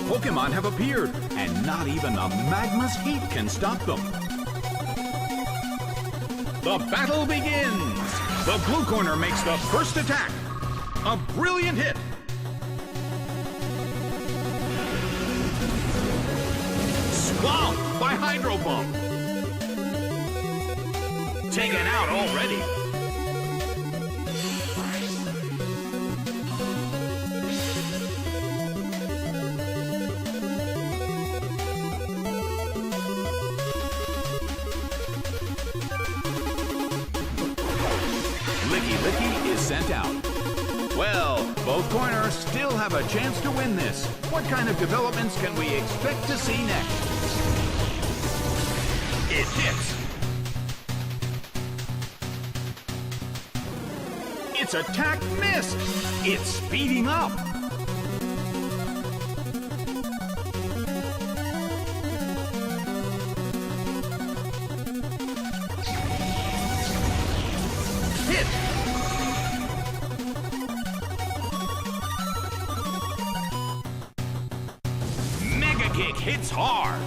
Pokémon have appeared, and not even the magma's heat can stop them. The battle begins! The blue corner makes the first attack. A brilliant hit. Swamped by Hydro Pump. Taken out already. Lickilicky is sent out. Well, both corners still have a chance to win this. What kind of developments can we expect to see next? It hits. Its attack missed. It's speeding up. Hit. Mega Kick hits hard.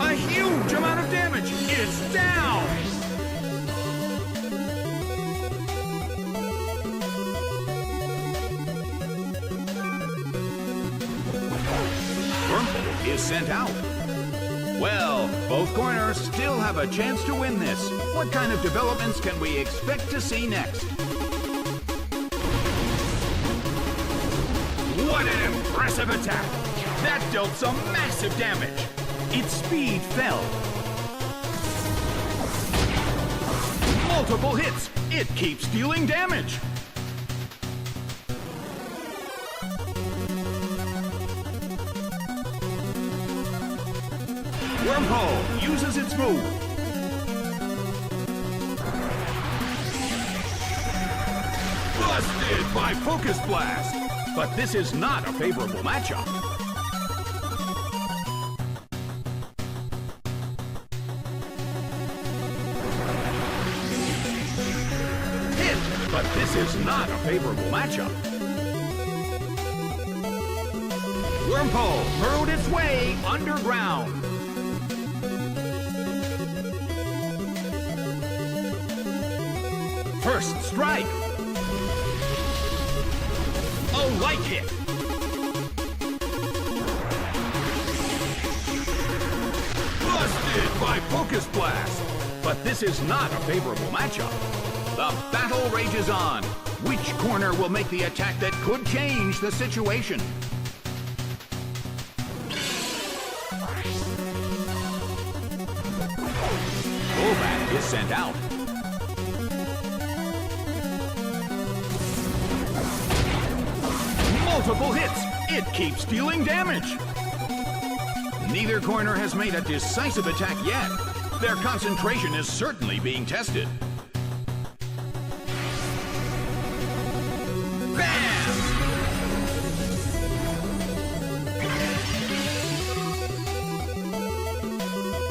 A huge amount of damage. It's down. Wurmple is sent out. Well, both corners still have a chance to win this. What kind of developments can we expect to see next? What an impressive attack! That dealt some massive damage. Its speed fell. Multiple hits. It keeps dealing damage. Wurmple uses its move. Busted by Focus Blast. But this is not a favorable matchup. Hit, but this is not a favorable matchup. Wurmple burrowed its way underground. First strike. A light hit. Busted by Focus Blast. But this is not a favorable matchup. The battle rages on. Which corner will make the attack that could change the situation? Golbat is sent out. Multiple hits. It keeps dealing damage. Neither corner has made a decisive attack yet. Their concentration is certainly being tested. Bam!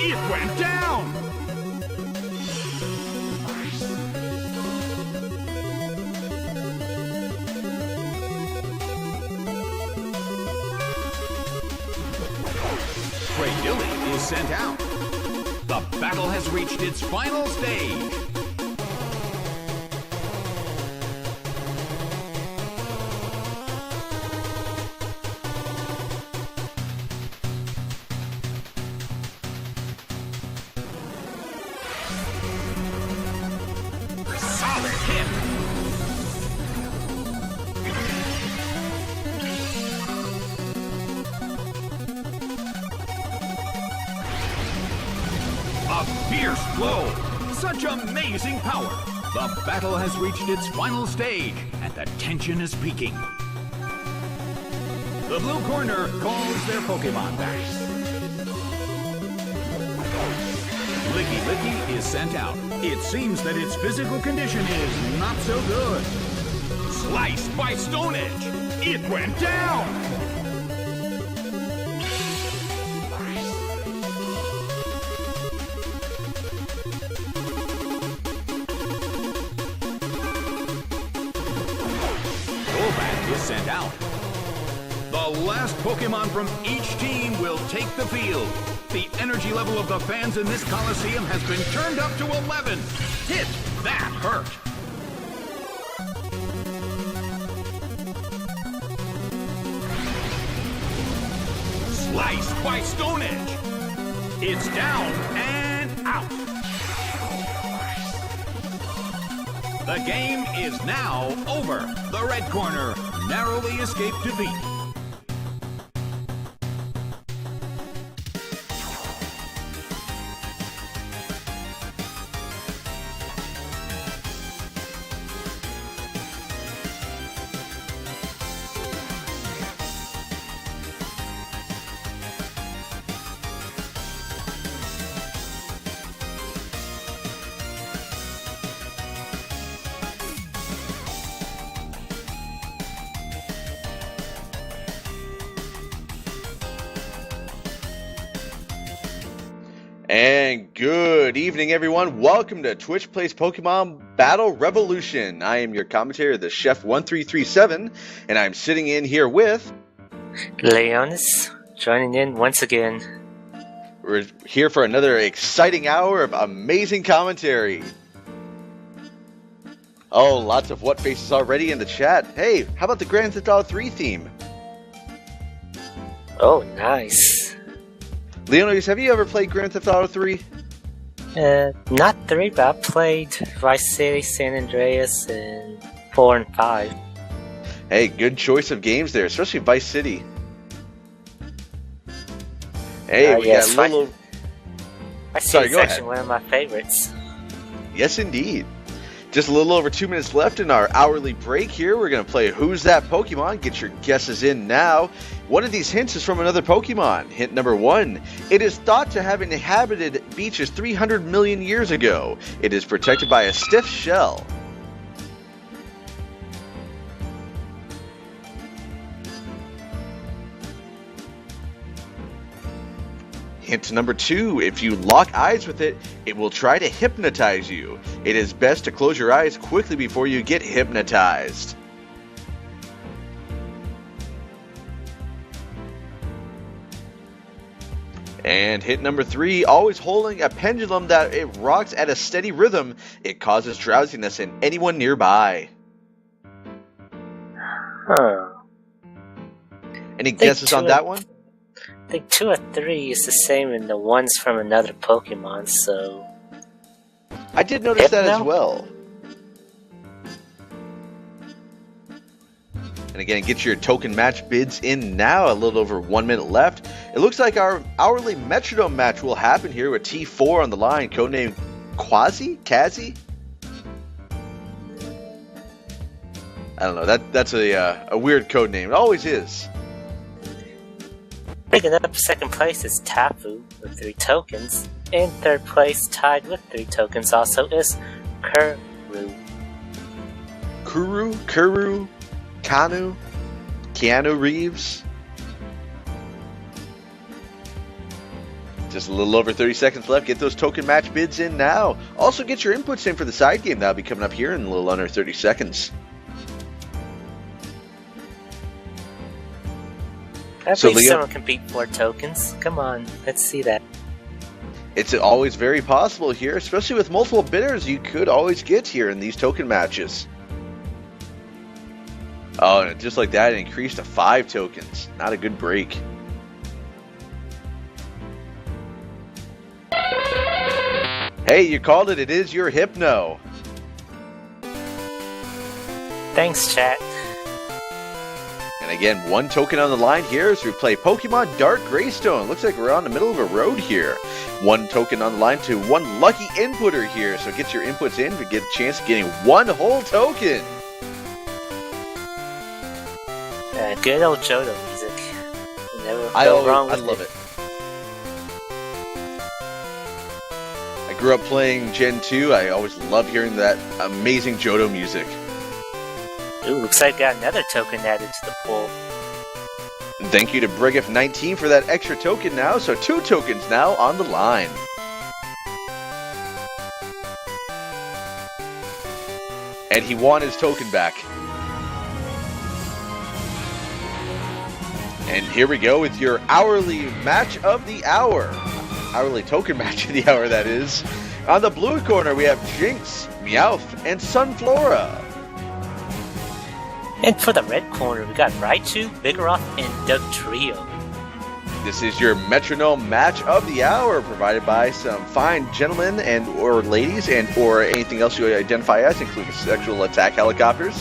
It went down! Cradily is sent out. The battle has reached its final stage. Solid hit. A fierce blow! Such amazing power! The battle has reached its final stage, and the tension is peaking. The blue corner calls their Pokémon back. Lickilicky is sent out. It seems that its physical condition is not so good. Sliced by Stone Edge! It went down! Golbat is sent out. The last Pokemon from each team will take the field. The energy level of the fans in this Coliseum has been turned up to 11. Hit! That hurt! Sliced by Stone Edge. It's down and out. The game is now over. The red corner narrowly escaped defeat. And good evening, everyone. Welcome to Twitch Plays Pokemon Battle Revolution. I am your commentator, the Chef 1337, and I'm sitting in here with Leonis, joining in once again. We're here for another exciting hour of amazing commentary. Oh, lots of what faces already in the chat. Hey, how about the Grand Theft Auto 3 theme? Oh, nice. Leonis, have you ever played Grand Theft Auto 3? Not 3, but I played Vice City, San Andreas, and 4 and 5. Hey, good choice of games there, especially Vice City. Hey, we got a little... Vice City section, one of my favorites. Yes, indeed. Just a little over 2 minutes left in our hourly break here. We're going to play Who's That Pokemon? Get your guesses in now. One of these hints is from another Pokemon. Hint number 1. It is thought to have inhabited beaches 300 million years ago. It is protected by a stiff shell. Hint number 2, if you lock eyes with it, it will try to hypnotize you. It is best to close your eyes quickly before you get hypnotized. And hint number 3, always holding a pendulum that it rocks at a steady rhythm, it causes drowsiness in anyone nearby. Huh. Any guesses on that one? I think 2 or 3 is the same in the ones from another Pokemon, so... I did notice that as well. And again, get your token match bids in now. A little over 1 minute left. It looks like our hourly Metronome match will happen here with T4 on the line, codenamed Kazi? I don't know. That's a weird code name. It always is. Picking up second place is Tapu with 3 tokens. In third place, tied with 3 tokens, also is Kuru. Keanu Reeves. Just a little over 30 seconds left. Get those token match bids in now. Also get your inputs in for the side game. That'll be coming up here in a little under 30 seconds. I believe someone can beat 4 tokens. Come on, let's see that. It's always very possible here, especially with multiple bidders you could always get here in these token matches. Oh, and just like that, it increased to 5 tokens. Not a good break. Hey, you called it. It is your Hypno. Thanks, chat. And again, 1 token on the line here as we play Pokemon Dark Greystone. Looks like we're on the middle of a road here. 1 token on the line to 1 lucky inputter here. So get your inputs in to get a chance of getting 1 whole token. Good old Johto music. Never go wrong with it. I love it. I grew up playing Gen 2. I always love hearing that amazing Johto music. Ooh, looks like I got another token added to the pool. Thank you to Brigif19 for that extra token now. So 2 tokens now on the line. And he won his token back. And here we go with your hourly match of the hour. Hourly token match of the hour, that is. On the blue corner, we have Jynx, Meowth, and Sunflora. And for the red corner, we got Raichu, Vigoroth, and Dugtrio. This is your Metronome match of the hour, provided by some fine gentlemen and or ladies and or anything else you identify as, including sexual attack helicopters.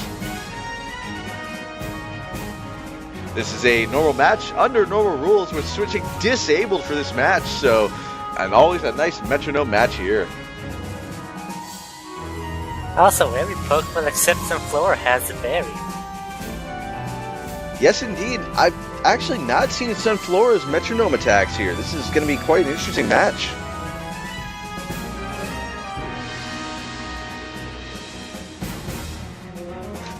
This is a normal match under normal rules with switching disabled for this match, so and always a nice Metronome match here. Also, every Pokemon except Sunflora has a berry. Yes, indeed. I've actually not seen Sunflora's Metronome attacks here. This is going to be quite an interesting match.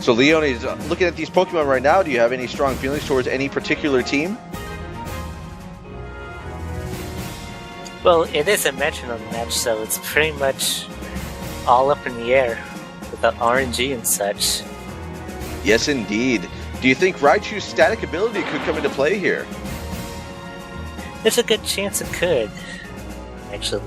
So, Leone, looking at these Pokemon right now, do you have any strong feelings towards any particular team? Well, it is a Metronome match, so it's pretty much all up in the air with the RNG and such. Yes, indeed. Do you think Raichu's static ability could come into play here? There's a good chance it could, actually.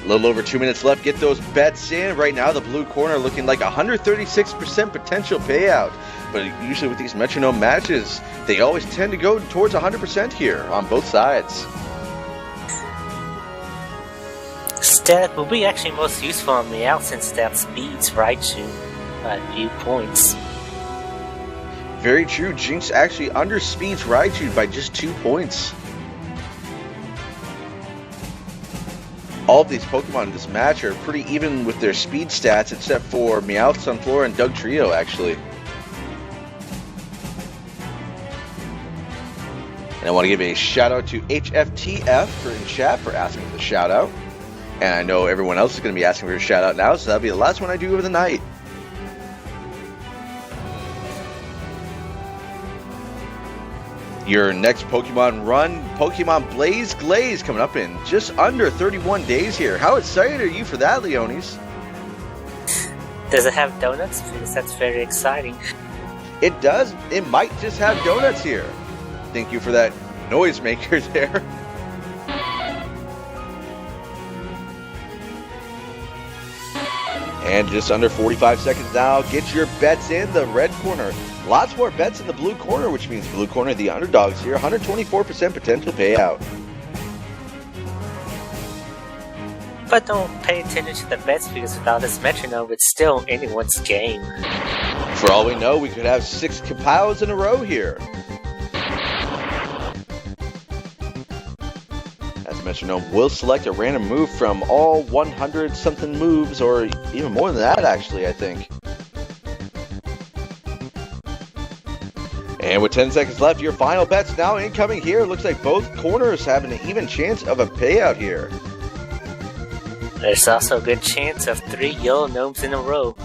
A little over 2 minutes left. Get those bets in. Right now, the blue corner looking like 136% potential payout. But usually with these Metronome matches, they always tend to go towards 100% here on both sides. Static will be actually most useful on Meowth since that speeds Raichu by a few points. Very true. Jynx actually underspeeds Raichu by just 2 points. All of these Pokemon in this match are pretty even with their speed stats, except for Meowth, Sunflora, and Dugtrio, actually. And I want to give a shout out to HFTF in chat for asking for the shout out. And I know everyone else is going to be asking for a shout out now, so that'll be the last one I do of the night. Your next Pokemon run, Pokemon Blaze Glaze, coming up in just under 31 days here. How excited are you for that, Leonis? Does it have donuts? Because that's very exciting. It does. It might just have donuts here. Thank you for that noisemaker there. And just under 45 seconds now. Get your bets in the red corner. Lots more bets in the blue corner, which means blue corner, the underdogs here. 124% potential payout. But don't pay attention to the bets because without this Metronome, it's still anyone's game. For all we know, we could have 6 Kapows in a row here. As Metronome will select a random move from all 100-something moves, or even more than that, actually, I think. And with 10 seconds left, your final bets now incoming here. Looks like both corners have an even chance of a payout here. There's also a good chance of 3 yellow gnomes in a row.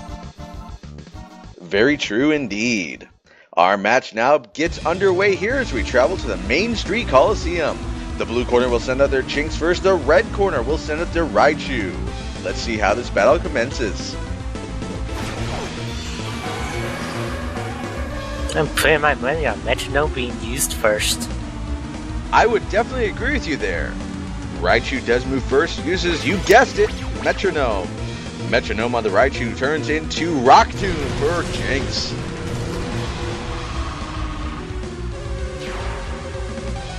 Very true indeed. Our match now gets underway here as we travel to the Main Street Coliseum. The blue corner will send out their Jynx first. The red corner will send out their Raichu. Let's see how this battle commences. I'm putting my money on Metronome being used first. I would definitely agree with you there. Raichu does move first, uses, you guessed it, Metronome. Metronome on the Raichu turns into Rock Tomb for Jynx.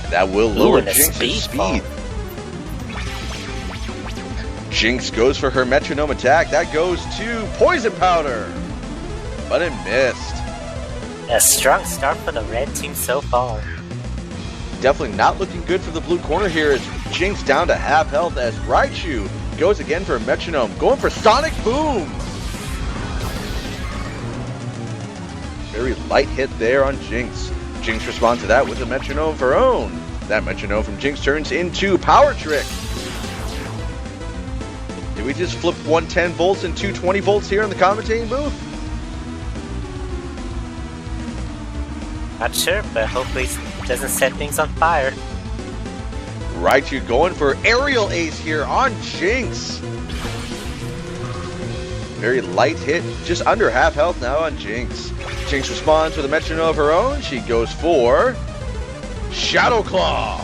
That will lower Jynx's speed. Jynx goes for her Metronome attack. That goes to Poison Powder. But it missed. A strong start for the red team so far. Definitely not looking good for the blue corner here as Jynx down to half health as Raichu goes again for a Metronome. Going for Sonic Boom. Very light hit there on Jynx. Jynx responds to that with a Metronome of her own. That Metronome from Jynx turns into Power Trick. Did we just flip 110 volts and 220 volts here in the commentating booth? Not sure, but hopefully it doesn't set things on fire. Raichu going for Aerial Ace here on Jynx. Very light hit, just under half health now on Jynx. Jynx responds with a metronome of her own. She goes for Shadow Claw.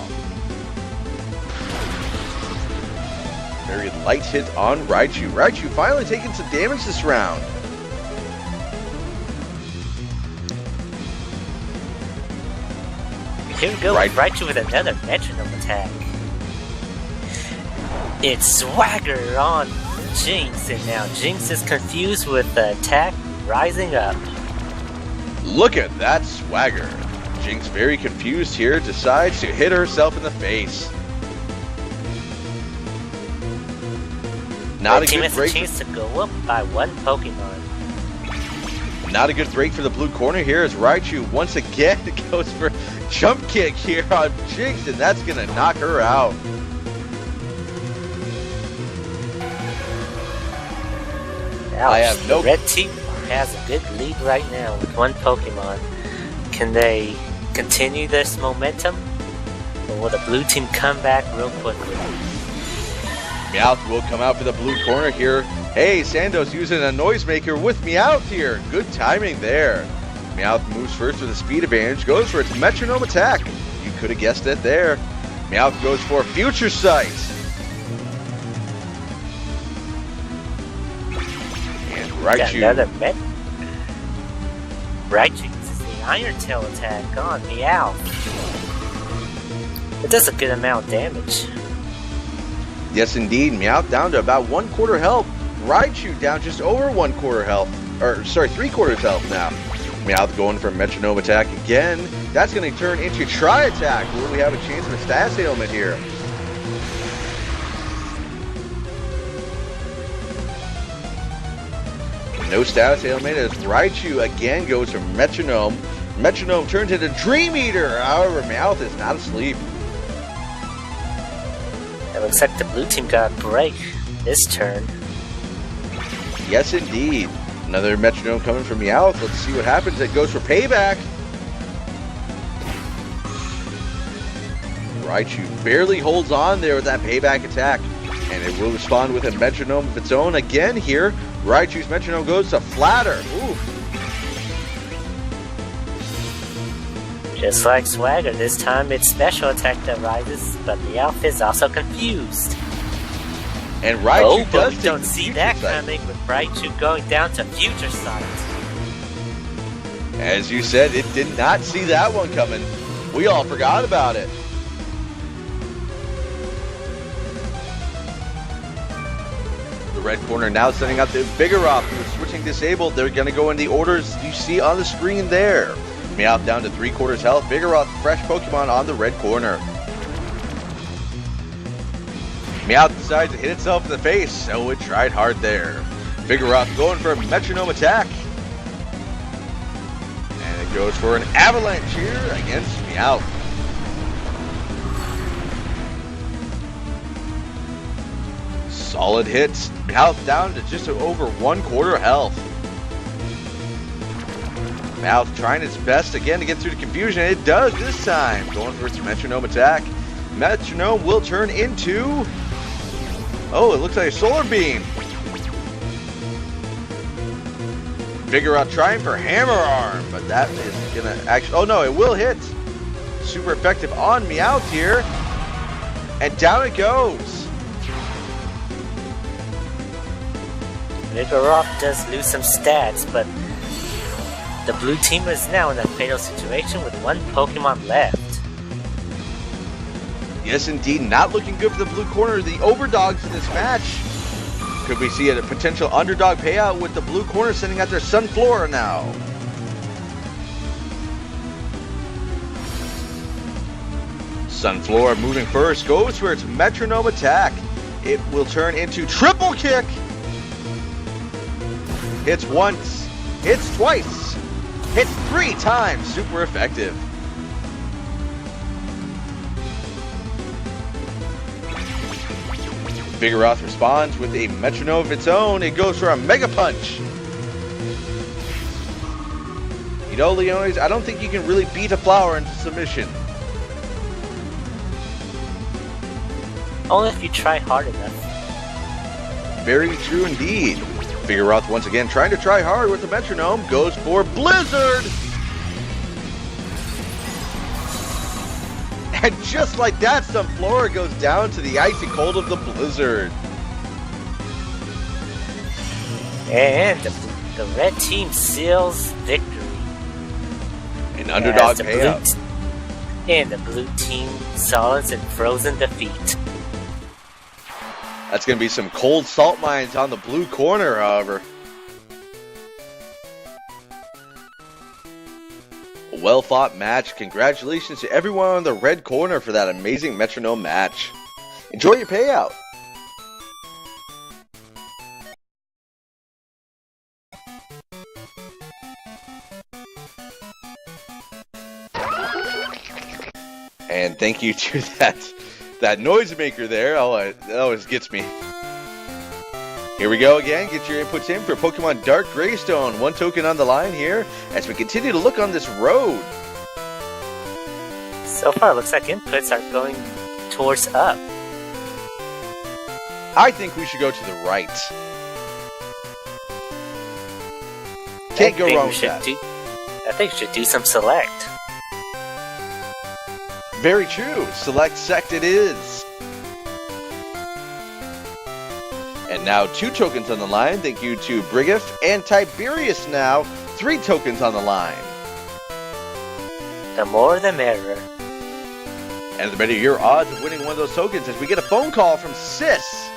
Very light hit on Raichu. Raichu finally taking some damage this round. Here we go, Raichu with another metronome attack. It's Swagger on Jynx, and now Jynx is confused with the attack rising up. Look at that Swagger. Jynx, very confused here, decides to hit herself in the face. Not a good break. A chance to go up by one Pokemon. Not a good break for the blue corner here as Raichu once again goes for jump kick here on Jynx, and that's going to knock her out. Ouch. I have no. The red team has a good lead right now with one Pokemon. Can they continue this momentum, or will the blue team come back real quickly? Meowth will come out for the blue corner here. Hey, Sandos using a noisemaker with Meowth here. Good timing there. Meowth moves first with a speed advantage, goes for its metronome attack. You could have guessed it there. Meowth goes for Future Sight. And Raichu. Raichu uses the Iron Tail attack on Meowth. It does a good amount of damage. Yes, indeed. Meowth down to about 1/4 health. Raichu down just over 1/4 health. Or, sorry, 3/4 health now. Meowth going for a metronome attack again. That's going to turn into Tri-Attack. Will we have a chance of a status ailment here? No status ailment as Raichu again goes for Metronome. Metronome turns into Dream Eater. However, Meowth is not asleep. It looks like the blue team got a break this turn. Yes, indeed. Another metronome coming from Meowth. Let's see what happens. It goes for Payback. Raichu barely holds on there with that Payback attack. And it will respond with a metronome of its own again here. Raichu's metronome goes to Flatter. Oof. Just like Swagger, this time it's special attack that rises, but Meowth is also confused. And Raichu but does we don't see that coming with Raichu going down to Future Sight. As you said, it did not see that one coming. We all forgot about it. The red corner now sending out the Vigoroth, who is switching disabled. They're going to go in the orders you see on the screen there. Meowth down to 3/4 health. Vigoroth, fresh Pokemon on the red corner. Meowth decides to hit itself in the face, so it tried hard there. Vigoroth going for a metronome attack. And it goes for an avalanche here against Meowth. Solid hits. Meowth down to just over 1/4 health. Meowth trying its best again to get through the confusion. It does this time. Going for its metronome attack. Metronome will turn into... Oh, it looks like a Solar Beam. Vigoroth trying for Hammer Arm, but that is going to actually... Oh no, it will hit. Super effective on Meowth here. And down it goes. Vigoroth does lose some stats, but the blue team is now in a fatal situation with one Pokemon left. Yes, indeed. Not looking good for the blue corner. The overdogs in this match. Could we see a potential underdog payout with the blue corner sending out their Sunflora now? Sunflora moving first. Goes for its metronome attack. It will turn into Triple Kick. Hits once. Hits twice. Hits 3 times. Super effective. Vigoroth responds with a metronome of its own. It goes for a Mega Punch. You know, Leones, I don't think you can really beat a flower into submission. Only if you try hard enough. Very true indeed. Vigoroth once again trying to try hard with the Metronome, goes for Blizzard! And just like that, Sunflora goes down to the icy cold of the Blizzard. And the red team seals victory. An underdog payout. And the blue team solids in frozen defeat. That's going to be some cold salt mines on the blue corner, however. A well-fought match. Congratulations to everyone on the red corner for that amazing Metronome match. Enjoy your payout. And thank you to that noisemaker there. Oh, that always gets me. Here we go again. Get your inputs in for Pokemon Dark Greystone. One token on the line here as we continue to look on this road. So far, it looks like inputs are going towards up. I think we should go to the right. Can't go wrong with that. I think we should do some select. Very true. Select sect it is. And now 2 tokens on the line. Thank you to Brigiff and Tiberius now. 3 tokens on the line. The more the merrier. And the better your odds of winning one of those tokens as we get a phone call from Sis.